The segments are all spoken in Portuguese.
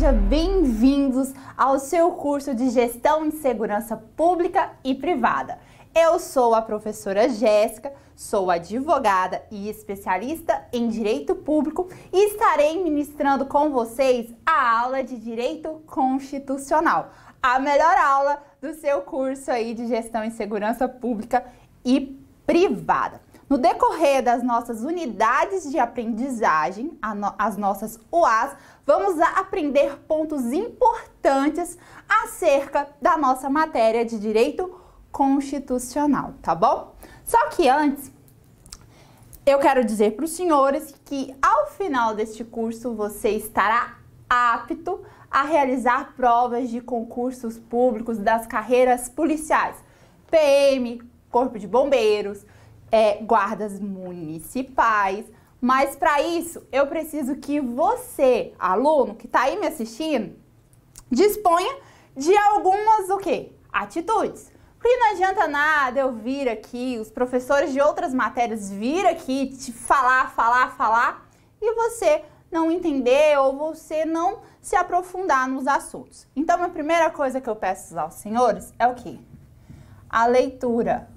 Sejam bem-vindos ao seu curso de Gestão em Segurança Pública e Privada. Eu sou a professora Jéssica, sou advogada e especialista em Direito Público e estarei ministrando com vocês a aula de Direito Constitucional, a melhor aula do seu curso aí de Gestão em Segurança Pública e Privada. No decorrer das nossas unidades de aprendizagem, as nossas UAs, vamos aprender pontos importantes acerca da nossa matéria de Direito Constitucional, tá bom? Só que antes, eu quero dizer para os senhores que ao final deste curso você estará apto a realizar provas de concursos públicos das carreiras policiais, PM, Corpo de Bombeiros, guardas municipais, mas para isso eu preciso que você, aluno que está aí me assistindo, disponha de algumas atitudes. Porque não adianta nada eu vir aqui, os professores de outras matérias vir aqui te falar e você não entender ou você não se aprofundar nos assuntos. Então a primeira coisa que eu peço aos senhores é o quê? A leitura.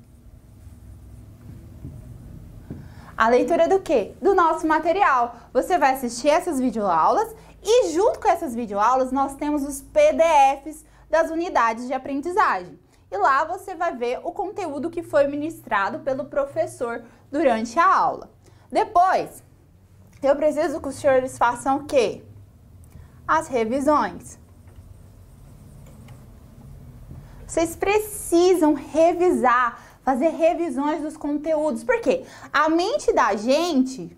A leitura do quê? Do nosso material. Você vai assistir essas videoaulas e junto com essas videoaulas nós temos os PDFs das unidades de aprendizagem. E lá você vai ver o conteúdo que foi ministrado pelo professor durante a aula. Depois, eu preciso que os senhores façam o quê? As revisões. Vocês precisam revisar, fazer revisões dos conteúdos, porque a mente da gente,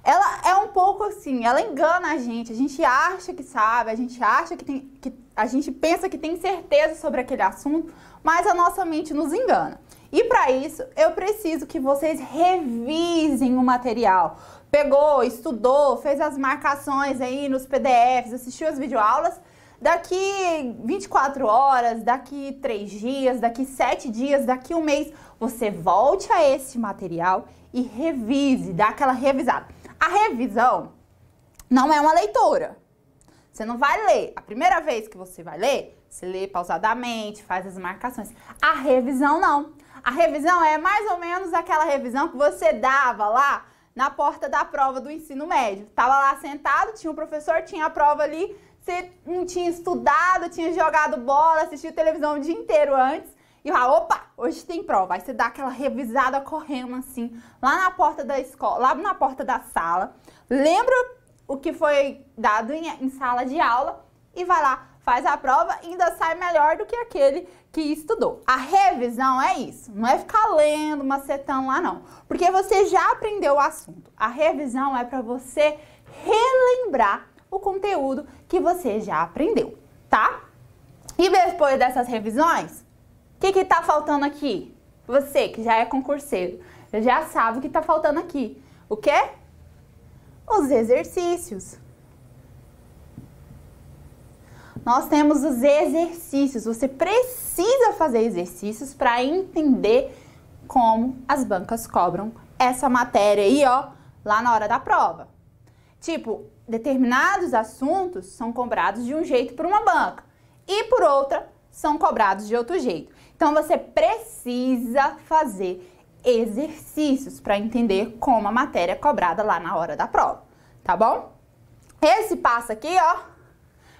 ela é um pouco assim, ela engana a gente acha que sabe, a gente pensa que tem certeza sobre aquele assunto, mas a nossa mente nos engana. E para isso, eu preciso que vocês revisem o material. Pegou, estudou, fez as marcações aí nos PDFs, assistiu as videoaulas. Daqui 24 horas, daqui 3 dias, daqui 7 dias, daqui um mês, você volte a esse material e revise, dá aquela revisada. A revisão não é uma leitura. Você não vai ler. A primeira vez que você vai ler, você lê pausadamente, faz as marcações. A revisão não. A revisão é mais ou menos aquela revisão que você dava lá na porta da prova do ensino médio. Tava lá sentado, tinha um professor, tinha a prova ali, você não tinha estudado, tinha jogado bola, assistido televisão o dia inteiro antes e fala, opa, hoje tem prova. Aí você dá aquela revisada correndo assim, lá na porta da escola, lá na porta da sala, lembra o que foi dado em sala de aula e vai lá, faz a prova e ainda sai melhor do que aquele que estudou. A revisão é isso, não é ficar lendo, macetando lá não, porque você já aprendeu o assunto. A revisão é para você relembrar o conteúdo que você já aprendeu, tá? E depois dessas revisões, o que tá faltando aqui? Você que já é concurseiro, já sabe o que tá faltando aqui. O quê? Os exercícios. Nós temos os exercícios. Você precisa fazer exercícios para entender como as bancas cobram essa matéria aí, ó, lá na hora da prova. Tipo, determinados assuntos são cobrados de um jeito por uma banca e por outra são cobrados de outro jeito. Então você precisa fazer exercícios para entender como a matéria é cobrada lá na hora da prova, tá bom? Esse passo aqui, ó,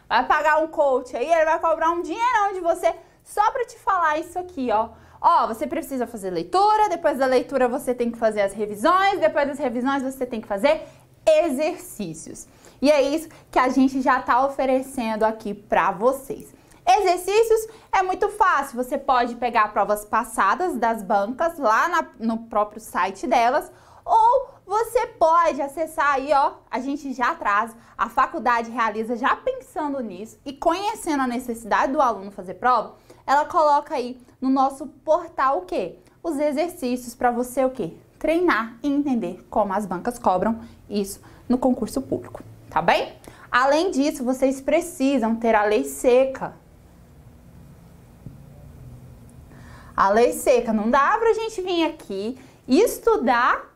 vai pagar um coach aí, ele vai cobrar um dinheirão de você só para te falar isso aqui, ó. Ó, você precisa fazer leitura, depois da leitura você tem que fazer as revisões, depois das revisões você tem que fazer exercícios. E é isso que a gente já está oferecendo aqui para vocês. Exercícios é muito fácil, você pode pegar provas passadas das bancas lá no próprio site delas, ou você pode acessar aí, ó, a gente já traz, a faculdade realiza já pensando nisso e conhecendo a necessidade do aluno fazer prova, ela coloca aí no nosso portal o quê? Os exercícios para você o quê? Treinar e entender como as bancas cobram isso no concurso público, tá bem? Além disso, vocês precisam ter a lei seca. A lei seca, não dá pra gente vir aqui e estudar,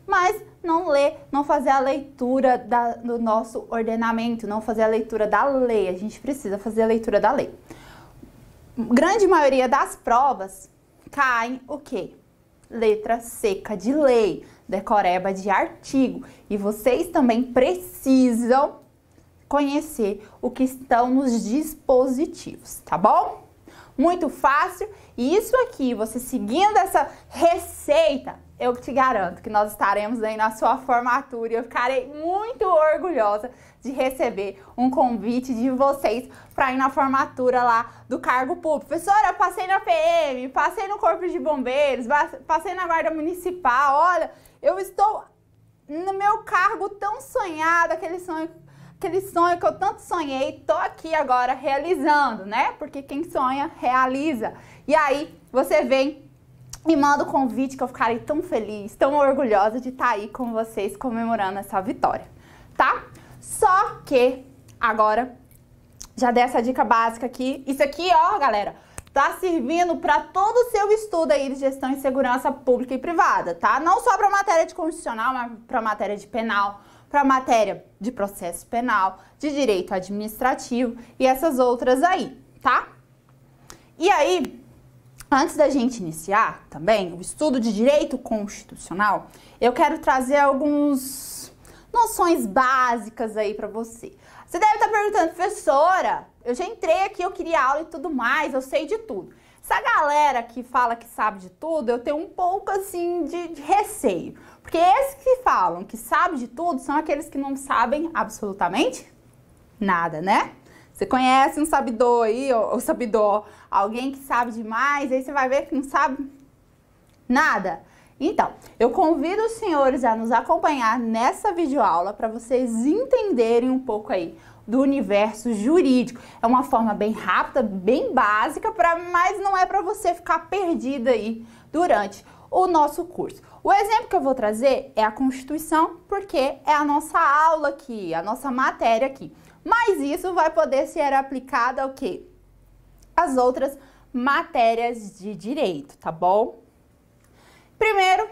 mas não ler, não fazer a leitura do nosso ordenamento, não fazer a leitura da lei. A gente precisa fazer a leitura da lei. Grande maioria das provas caem o quê? Letra seca de lei, decoreba de artigo. E vocês também precisam conhecer o que estão nos dispositivos, tá bom? Muito fácil. E isso aqui, você seguindo essa receita, eu te garanto que nós estaremos aí na sua formatura e eu ficarei muito orgulhosa de receber um convite de vocês para ir na formatura lá do cargo público. Professora, eu passei na PM, passei no Corpo de Bombeiros, passei na Guarda Municipal, olha, eu estou no meu cargo tão sonhado, aquele sonho que eu tanto sonhei, tô aqui agora realizando, né? Porque quem sonha, realiza. E aí, você vem me manda o convite que eu ficarei tão feliz, tão orgulhosa de estar aí com vocês comemorando essa vitória, tá? Só que agora, já dei essa dica básica aqui. Isso aqui, ó, galera, tá servindo para todo o seu estudo aí de gestão e segurança pública e privada, tá? Não só para matéria de constitucional, mas para matéria de penal, para matéria de processo penal, de direito administrativo e essas outras aí, tá? E aí, antes da gente iniciar também o estudo de direito constitucional, eu quero trazer algumas noções básicas aí para você. Você deve estar perguntando, professora, eu já entrei aqui, eu queria aula e tudo mais, eu sei de tudo. Essa galera que fala que sabe de tudo, eu tenho um pouco assim de receio. Porque esses que falam que sabe de tudo são aqueles que não sabem absolutamente nada, né? Você conhece um sabidor aí, ou sabidor, alguém que sabe demais, aí você vai ver que não sabe nada. Então, eu convido os senhores a nos acompanhar nessa videoaula para vocês entenderem um pouco aí do universo jurídico. É uma forma bem rápida, bem básica, mas não é para você ficar perdida aí durante o nosso curso. O exemplo que eu vou trazer é a Constituição, porque é a nossa aula aqui, a nossa matéria aqui. Mas isso vai poder ser aplicado ao quê? As outras matérias de direito, tá bom? Primeiro,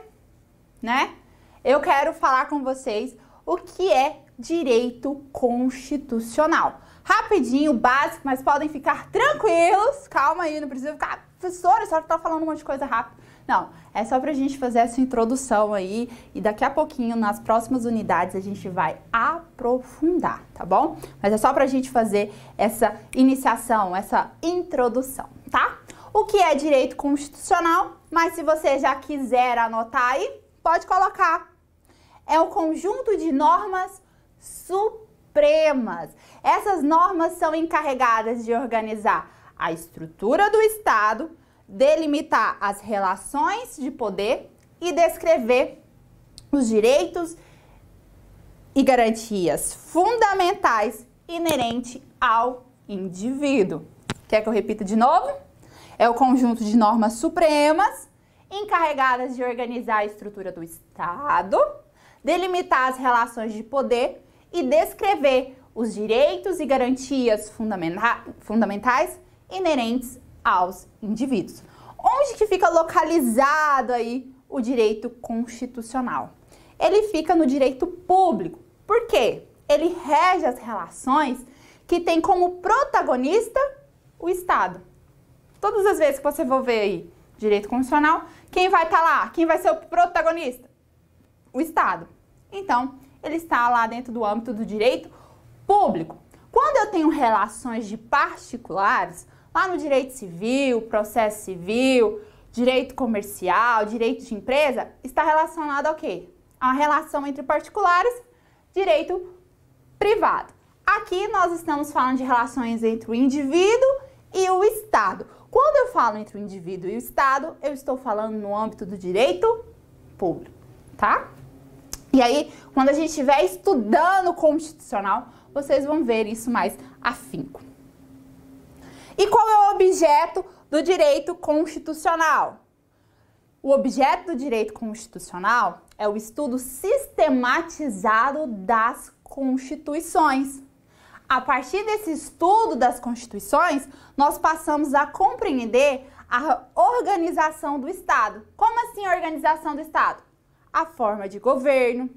né, eu quero falar com vocês o que é direito constitucional. Rapidinho, básico, mas podem ficar tranquilos. Calma aí, não precisa ficar, professora, a senhora tá falando um monte de coisa rápida. Não, é só pra gente fazer essa introdução aí e daqui a pouquinho, nas próximas unidades, a gente vai aprofundar, tá bom? Mas é só pra gente fazer essa iniciação, essa introdução, tá? O que é direito constitucional? Mas se você já quiser anotar aí, pode colocar. É um conjunto de normas supremas. Essas normas são encarregadas de organizar a estrutura do Estado, delimitar as relações de poder e descrever os direitos e garantias fundamentais inerentes ao indivíduo. Quer que eu repita de novo? É o conjunto de normas supremas encarregadas de organizar a estrutura do Estado, delimitar as relações de poder e descrever os direitos e garantias fundamentais inerentes aos indivíduos. Onde que fica localizado aí o direito constitucional? Ele fica no direito público. Por quê? Ele rege as relações que tem como protagonista o Estado. Todas as vezes que você for ver aí direito constitucional, quem vai estar lá? Quem vai ser o protagonista? O Estado. Então, ele está lá dentro do âmbito do direito público. Quando eu tenho relações de particulares, lá no direito civil, processo civil, direito comercial, direito de empresa, está relacionado ao quê? A relação entre particulares, direito privado. Aqui nós estamos falando de relações entre o indivíduo e o Estado. Quando eu falo entre o indivíduo e o Estado, eu estou falando no âmbito do direito público, tá? E aí, quando a gente estiver estudando o constitucional, vocês vão ver isso mais afinco. E qual é o objeto do direito constitucional? O objeto do direito constitucional é o estudo sistematizado das constituições. A partir desse estudo das constituições, nós passamos a compreender a organização do Estado. Como assim a organização do Estado? a forma de governo,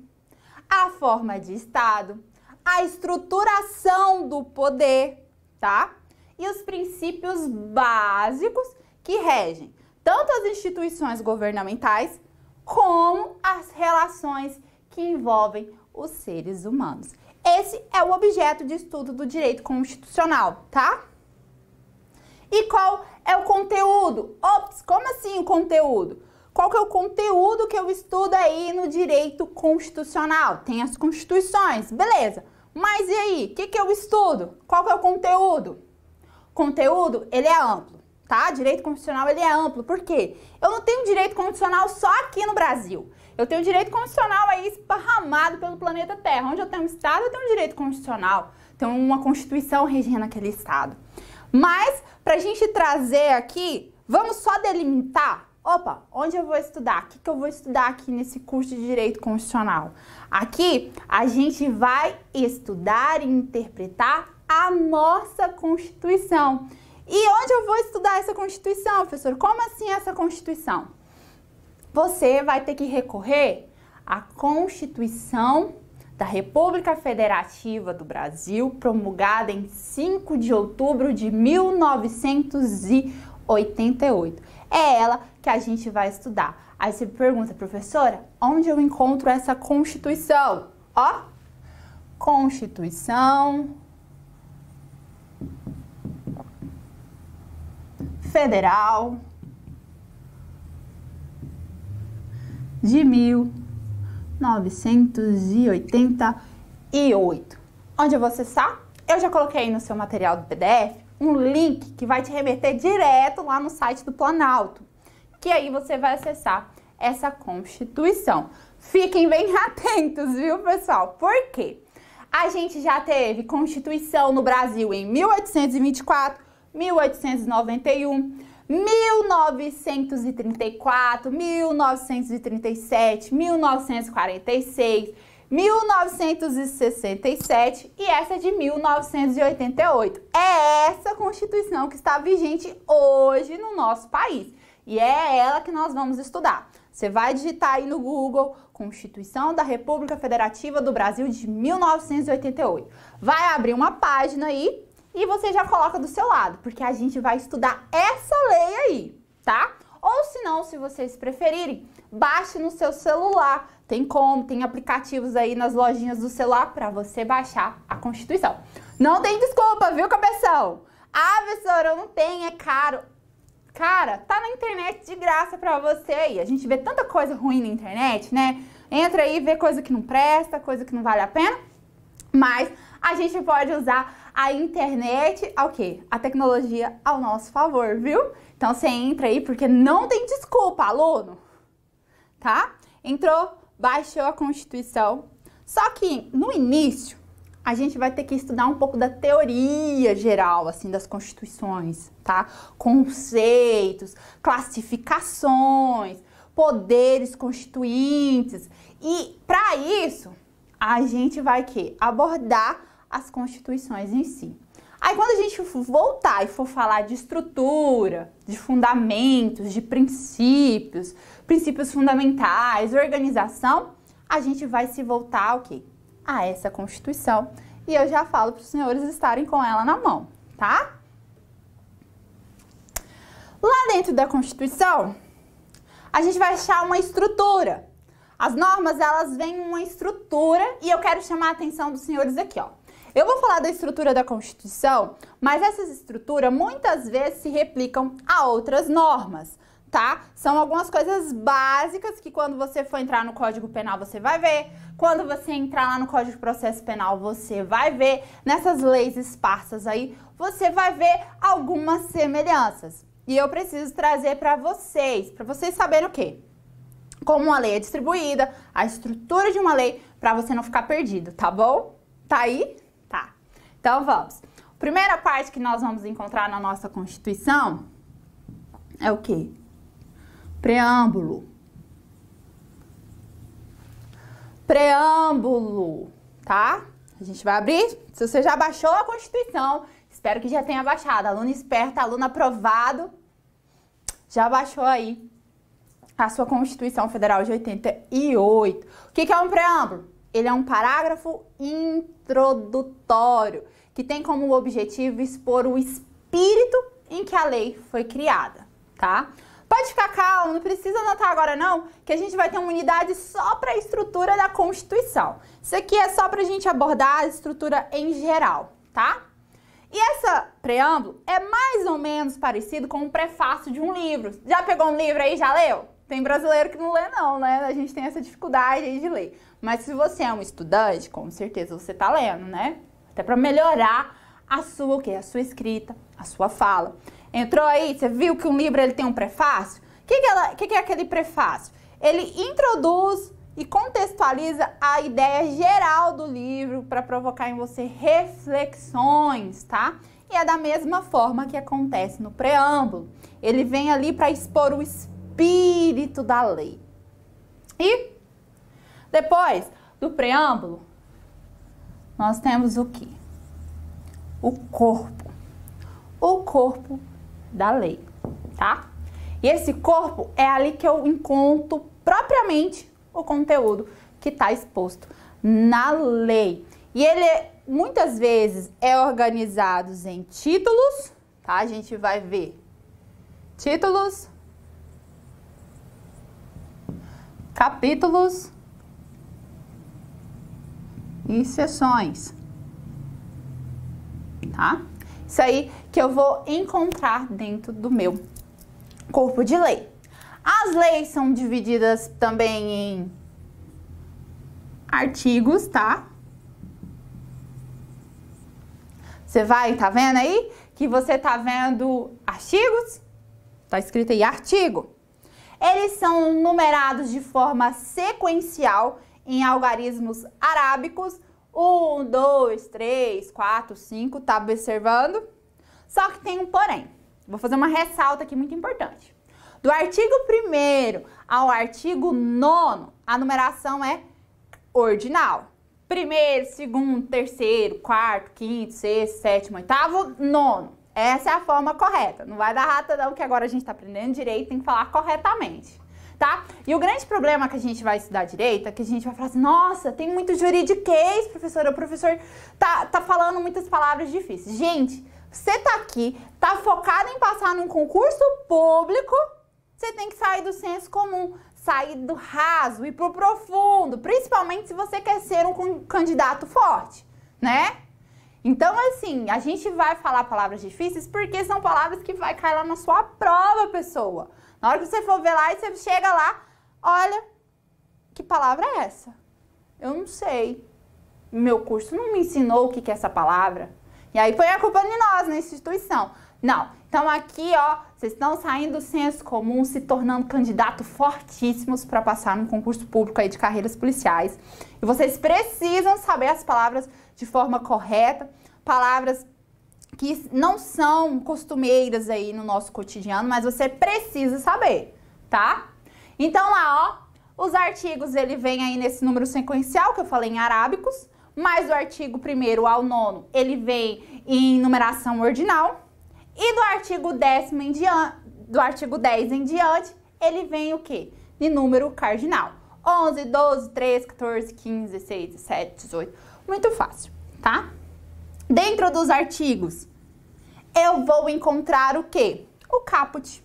a forma de Estado, a estruturação do poder, tá? E os princípios básicos que regem tanto as instituições governamentais como as relações que envolvem os seres humanos. Esse é o objeto de estudo do direito constitucional, tá? E qual é o conteúdo? Ops, como assim o conteúdo? Qual que é o conteúdo que eu estudo aí no direito constitucional? Tem as constituições, beleza. Mas e aí, o que eu estudo? Qual que é o conteúdo? Conteúdo, ele é amplo, tá? Direito constitucional, ele é amplo. Por quê? Eu não tenho direito constitucional só aqui no Brasil. Eu tenho direito constitucional aí esparramado pelo planeta Terra. Onde eu tenho um estado, eu tenho um direito constitucional. Tenho uma constituição regendo aquele estado. Mas, pra gente trazer aqui, vamos só delimitar. Opa, onde eu vou estudar? O que eu vou estudar aqui nesse curso de Direito Constitucional? Aqui, a gente vai estudar e interpretar a nossa Constituição. E onde eu vou estudar essa Constituição, professor? Como assim essa Constituição? Você vai ter que recorrer à Constituição da República Federativa do Brasil, promulgada em 5 de outubro de 1988. É ela que a gente vai estudar. Aí você pergunta, professora, onde eu encontro essa Constituição? Ó, Constituição Federal de 1988. Onde eu vou acessar? Eu já coloquei no seu material do PDF um link que vai te remeter direto lá no site do Planalto, que aí você vai acessar essa Constituição. Fiquem bem atentos, viu, pessoal? Por quê? A gente já teve Constituição no Brasil em 1824, 1891, 1934, 1937, 1946, 1967 e essa de 1988. É essa Constituição que está vigente hoje no nosso país. E é ela que nós vamos estudar. Você vai digitar aí no Google Constituição da República Federativa do Brasil de 1988. Vai abrir uma página aí e você já coloca do seu lado, porque a gente vai estudar essa lei aí, tá? Ou se não, se vocês preferirem, baixe no seu celular. Tem aplicativos aí nas lojinhas do celular para você baixar a Constituição. Não tem desculpa, viu, cabeção? Ah, professora, eu não tenho, é caro. Cara, tá na internet de graça pra você aí. A gente vê tanta coisa ruim na internet, né? Entra aí, vê coisa que não presta, coisa que não vale a pena. Mas a gente pode usar a internet, o quê? A tecnologia ao nosso favor, viu? Então você entra aí porque não tem desculpa, aluno. Tá? Entrou, baixou a Constituição. Só que no início a gente vai ter que estudar um pouco da teoria geral, assim, das constituições, tá? Conceitos, classificações, poderes constituintes. E para isso, a gente vai abordar as constituições em si. Aí quando a gente voltar e for falar de estrutura, de fundamentos, de princípios, princípios fundamentais, organização, a gente vai se voltar ao quê? A essa Constituição. E eu já falo para os senhores estarem com ela na mão, tá? Lá dentro da Constituição, a gente vai achar uma estrutura. As normas, elas vêm em uma estrutura e eu quero chamar a atenção dos senhores aqui, ó. Eu vou falar da estrutura da Constituição, mas essas estruturas muitas vezes se replicam a outras normas, tá? São algumas coisas básicas que quando você for entrar no Código Penal você vai ver, quando você entrar lá no Código de Processo Penal você vai ver, nessas leis esparsas aí, você vai ver algumas semelhanças. E eu preciso trazer para vocês saberem o quê? Como uma lei é distribuída, a estrutura de uma lei, para você não ficar perdido, tá bom? Tá aí? Tá. Então vamos. Primeira parte que nós vamos encontrar na nossa Constituição é o quê? Preâmbulo. Preâmbulo, tá? A gente vai abrir. Se você já baixou a Constituição, espero que já tenha baixado. Aluno esperto, aluno aprovado, já baixou aí a sua Constituição Federal de 88. O que é um preâmbulo? Ele é um parágrafo introdutório, que tem como objetivo expor o espírito em que a lei foi criada, tá? Pode ficar calmo, não precisa anotar agora não, que a gente vai ter uma unidade só para a estrutura da Constituição. Isso aqui é só para a gente abordar a estrutura em geral, tá? E essa preâmbulo é mais ou menos parecido com o prefácio de um livro. Já pegou um livro aí, já leu? Tem brasileiro que não lê não, né? A gente tem essa dificuldade aí de ler. Mas se você é um estudante, com certeza você tá lendo, né? Até para melhorar a sua, o quê? A sua escrita, a sua fala. Entrou aí, você viu que um livro ele tem um prefácio? O que é aquele prefácio? Ele introduz e contextualiza a ideia geral do livro para provocar em você reflexões, tá? E é da mesma forma que acontece no preâmbulo. Ele vem ali para expor o espírito da lei. E depois do preâmbulo, nós temos o quê? O corpo. O corpo da lei, tá? E esse corpo é ali que eu encontro propriamente o conteúdo que está exposto na lei. E ele, muitas vezes, é organizado em títulos, tá? A gente vai ver títulos, capítulos e seções, tá? Isso aí que eu vou encontrar dentro do meu corpo de lei. As leis são divididas também em artigos, tá? Você vai, tá vendo aí? Que você tá vendo artigos? Tá escrito aí artigo. Eles são numerados de forma sequencial em algarismos arábicos. 1, 2, 3, 4, 5, tá observando? Só que tem um porém. Vou fazer uma ressalta aqui muito importante. Do artigo 1º ao artigo 9º, a numeração é ordinal. 1º, 2º, 3º, 4º, 5º, 6º, 7º, 8º, 9º. Essa é a forma correta. Não vai dar rata não, que agora a gente tá aprendendo direito, tem que falar corretamente. Tá? E o grande problema que a gente vai estudar direito é que a gente vai falar assim, nossa, tem muito juridiquês, professora, o professor tá falando muitas palavras difíceis. Gente, você tá aqui, tá focado em passar num concurso público, você tem que sair do senso comum, sair do raso e pro profundo, principalmente se você quer ser um candidato forte, né? Então, assim, a gente vai falar palavras difíceis porque são palavras que vai cair lá na sua prova, pessoa. Na hora que você for ver lá e você chega lá, olha, que palavra é essa? Eu não sei. Meu curso não me ensinou o que é essa palavra. E aí põe a culpa em nós, na instituição. Não. Então aqui, ó, vocês estão saindo do senso comum, se tornando candidatos fortíssimos para passar num concurso público aí de carreiras policiais. E vocês precisam saber as palavras de forma correta, palavras que não são costumeiras aí no nosso cotidiano, mas você precisa saber, tá? Então lá, ó, os artigos, ele vem aí nesse número sequencial que eu falei em arábicos, mas do artigo 1º ao 9º, ele vem em numeração ordinal, e do artigo 10 em diante, ele vem o quê? De número cardinal. 11, 12, 13, 14, 15, 16, 17, 18. Muito fácil, tá? Dentro dos artigos, eu vou encontrar o quê? O caput.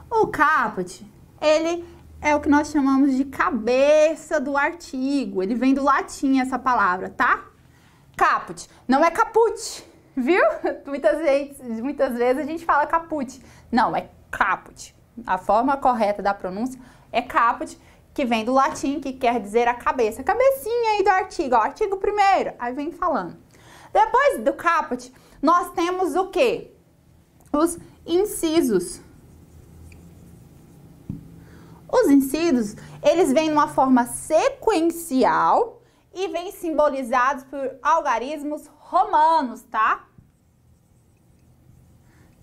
O caput, ele é o que nós chamamos de cabeça do artigo. Ele vem do latim essa palavra, tá? Caput, não é caput, viu? Muitas vezes a gente fala caput. Não, é caput. A forma correta da pronúncia é caput, que vem do latim, que quer dizer a cabeça. A cabecinha aí do artigo, ó, artigo 1º, aí vem falando. Depois do caput, nós temos o quê? Os incisos. Os incisos, eles vêm numa forma sequencial e vêm simbolizados por algarismos romanos, tá?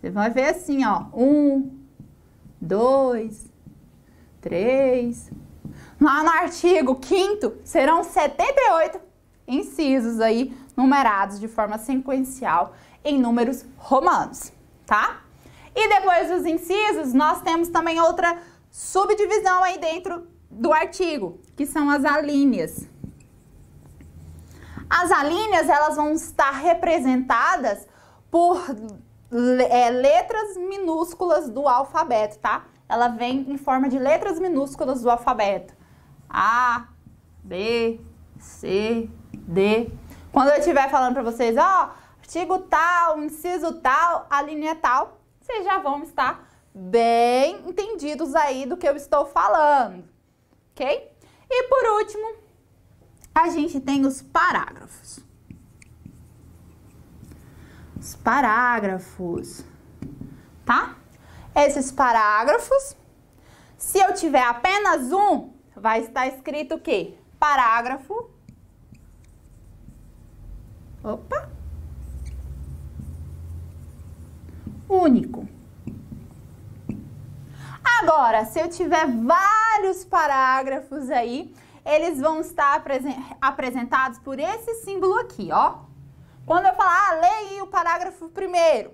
Você vai ver assim, ó, 1, 2, 3. Lá no artigo 5º, serão 78 incisos aí, numerados de forma sequencial em números romanos, tá? E depois dos incisos, nós temos também outra subdivisão aí dentro do artigo, que são as alíneas. As alíneas, elas vão estar representadas por letras minúsculas do alfabeto, tá? Ela vem em forma de letras minúsculas do alfabeto. A, B, C, D. Quando eu estiver falando para vocês, ó, artigo tal, inciso tal, a linha tal, vocês já vão estar bem entendidos aí do que eu estou falando, ok? E por último, a gente tem os parágrafos. Os parágrafos, tá? Esses parágrafos, se eu tiver apenas um, vai estar escrito o quê? Parágrafo. Opa! Único. Agora, se eu tiver vários parágrafos aí, eles vão estar apresentados por esse símbolo aqui, ó. Quando eu falar, leia o parágrafo primeiro,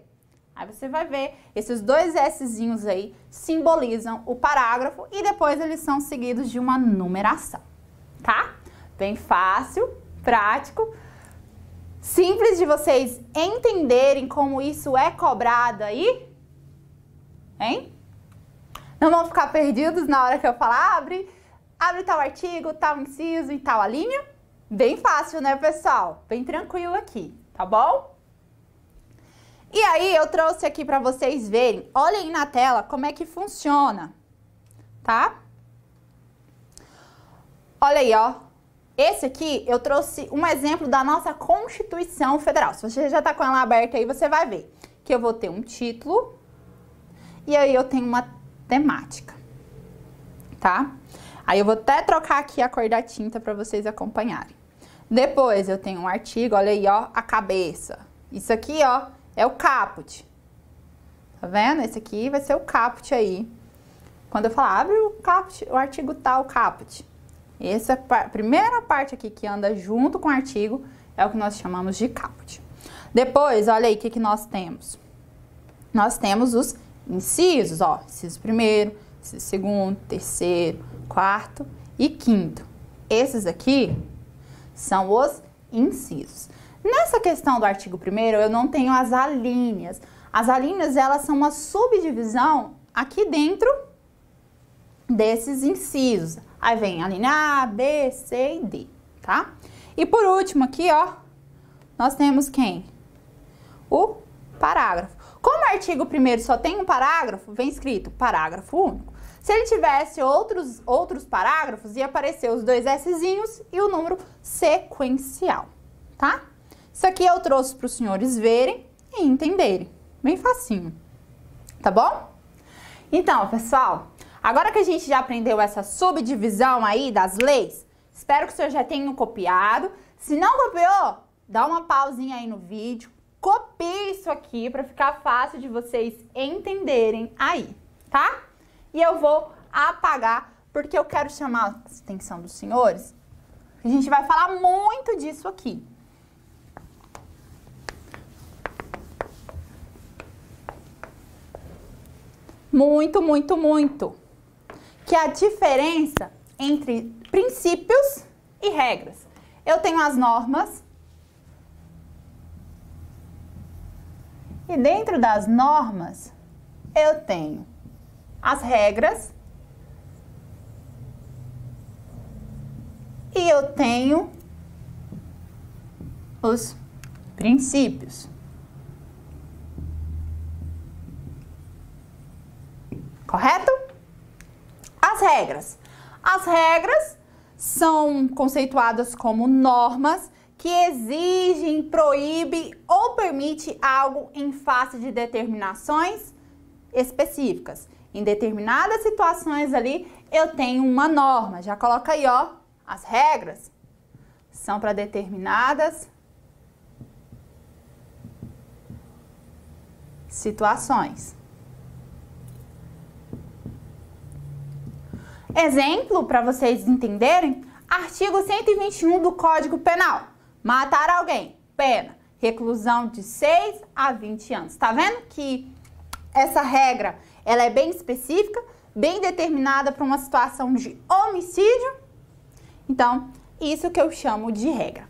aí você vai ver, esses dois Szinhos aí simbolizam o parágrafo e depois eles são seguidos de uma numeração, tá? Bem fácil, prático, simples de vocês entenderem como isso é cobrado aí, hein? Não vão ficar perdidos na hora que eu falar, abre tal artigo, tal inciso e tal a linha. Bem fácil, né, pessoal? Bem tranquilo aqui, tá bom? E aí, eu trouxe aqui para vocês verem, olhem na tela como é que funciona, tá? Olha aí, ó. Esse aqui, eu trouxe um exemplo da nossa Constituição Federal. Se você já tá com ela aberta aí, você vai ver que eu vou ter um título e aí eu tenho uma temática, tá? Aí eu vou até trocar aqui a cor da tinta para vocês acompanharem. Depois eu tenho um artigo, olha aí, ó, a cabeça. Isso aqui, ó, é o caput. Tá vendo? Esse aqui vai ser o caput aí. Quando eu falar, abre o caput, o artigo tal, caput. Essa primeira parte aqui que anda junto com o artigo é o que nós chamamos de caput. Depois, olha aí o que nós temos. Nós temos os incisos, ó, inciso primeiro, inciso segundo, terceiro, quarto e quinto. Esses aqui são os incisos. Nessa questão do artigo 1º, eu não tenho as alíneas. As alíneas, elas são uma subdivisão aqui dentro desses incisos. Aí vem a linha A, B, C e D, tá? E por último aqui, ó, nós temos quem? O parágrafo. Como o artigo 1º só tem um parágrafo, vem escrito parágrafo único. Se ele tivesse outros parágrafos, ia aparecer os dois Szinhos e o número sequencial, tá? Isso aqui eu trouxe para os senhores verem e entenderem. Bem facinho, tá bom? Então, pessoal, agora que a gente já aprendeu essa subdivisão aí das leis, espero que o senhor já tenha copiado. Se não copiou, dá uma pausinha aí no vídeo, copie isso aqui para ficar fácil de vocês entenderem aí, tá? E eu vou apagar, porque eu quero chamar a atenção dos senhores. A gente vai falar muito disso aqui. Muito, muito, muito. Que é a diferença entre princípios e regras. Eu tenho as normas. E dentro das normas, eu tenho as regras e eu tenho os princípios. Correto? As regras. As regras são conceituadas como normas que exigem, proíbe ou permite algo em face de determinações específicas. Em determinadas situações ali, eu tenho uma norma. Já coloca aí, ó, as regras são para determinadas situações. Exemplo, para vocês entenderem, artigo 121 do Código Penal. Matar alguém, pena, reclusão de 6 a 20 anos. Tá vendo que essa regra, ela é bem específica, bem determinada para uma situação de homicídio. Então, isso que eu chamo de regra.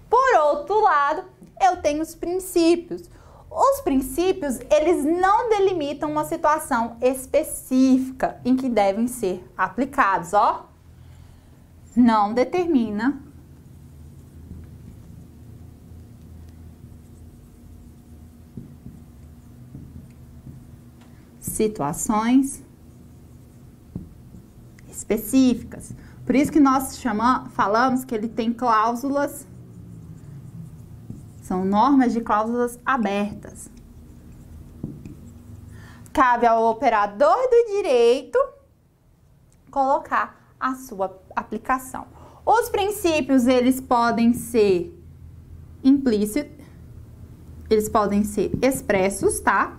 Por outro lado, eu tenho os princípios. Os princípios, eles não delimitam uma situação específica em que devem ser aplicados, ó. Não determina situações específicas. Por isso que nós falamos que ele tem cláusulas, são normas de cláusulas abertas. Cabe ao operador do direito colocar a sua aplicação. Os princípios, eles podem ser implícitos, eles podem ser expressos, tá?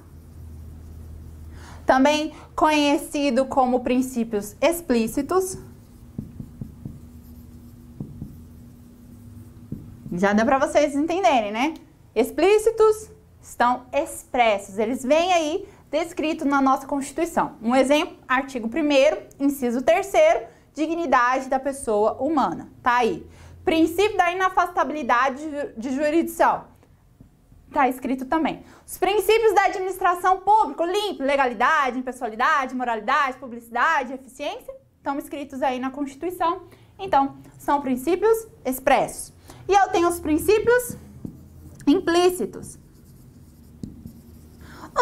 Também conhecido como princípios explícitos. Já deu para vocês entenderem, né? Explícitos estão expressos. Eles vêm aí descritos na nossa Constituição. Um exemplo, artigo 1º, inciso 3º, dignidade da pessoa humana. Tá aí. Princípio da inafastabilidade de jurisdição. Tá escrito também. Os princípios da administração pública, limpo, legalidade, impessoalidade, moralidade, publicidade, eficiência, estão escritos aí na Constituição. Então, são princípios expressos. E eu tenho os princípios implícitos.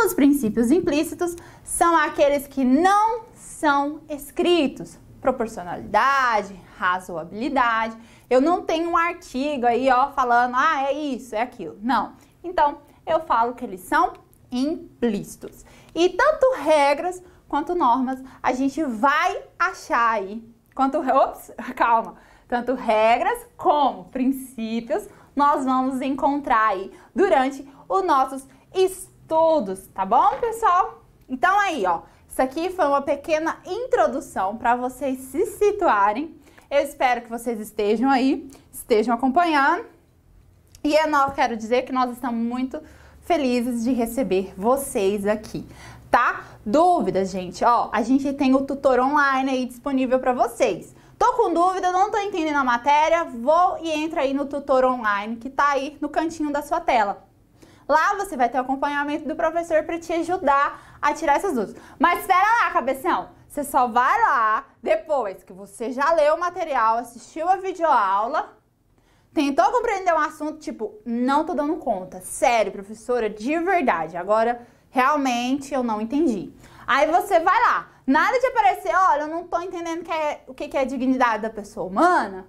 Os princípios implícitos são aqueles que não são escritos. Proporcionalidade, razoabilidade. Eu não tenho um artigo aí, ó, falando, ah, é isso, é aquilo. Não. Então, eu falo que eles são implícitos. E tanto regras quanto normas a gente vai achar aí. Tanto regras como princípios nós vamos encontrar aí durante os nossos estudos, tá bom, pessoal? Então aí, ó, isso aqui foi uma pequena introdução para vocês se situarem. Eu espero que vocês estejam acompanhando. E eu quero dizer que nós estamos muito felizes de receber vocês aqui, tá? Dúvidas, gente, ó, a gente tem o tutor online aí disponível para vocês. Tô com dúvida, não tô entendendo a matéria, vou e entra aí no tutor online que tá aí no cantinho da sua tela. Lá você vai ter o acompanhamento do professor para te ajudar a tirar essas dúvidas. Mas espera lá, cabeção, você só vai lá depois que você já leu o material, assistiu a videoaula, tentou compreender um assunto, tipo, não tô dando conta. Sério, professora, de verdade. Agora, realmente, eu não entendi. Aí você vai lá. Nada de aparecer, olha, eu não tô entendendo o que é dignidade da pessoa humana,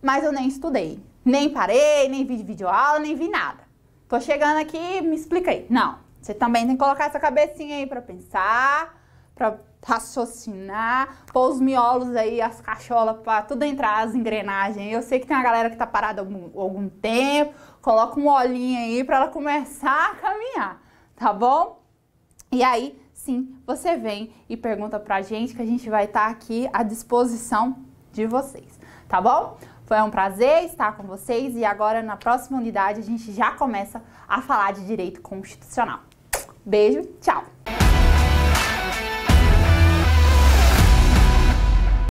mas eu nem estudei. Nem parei, nem vi videoaula, nem vi nada. Tô chegando aqui, me explica aí. Não, você também tem que colocar essa cabecinha aí pra pensar, pra raciocinar, pôr os miolos aí, as cacholas pra tudo entrar, as engrenagens. Eu sei que tem uma galera que tá parada há algum tempo, coloca um olhinho aí pra ela começar a caminhar, tá bom? E aí, sim, você vem e pergunta pra gente que a gente vai estar aqui à disposição de vocês, tá bom? Foi um prazer estar com vocês e agora na próxima unidade a gente já começa a falar de direito constitucional. Beijo, tchau!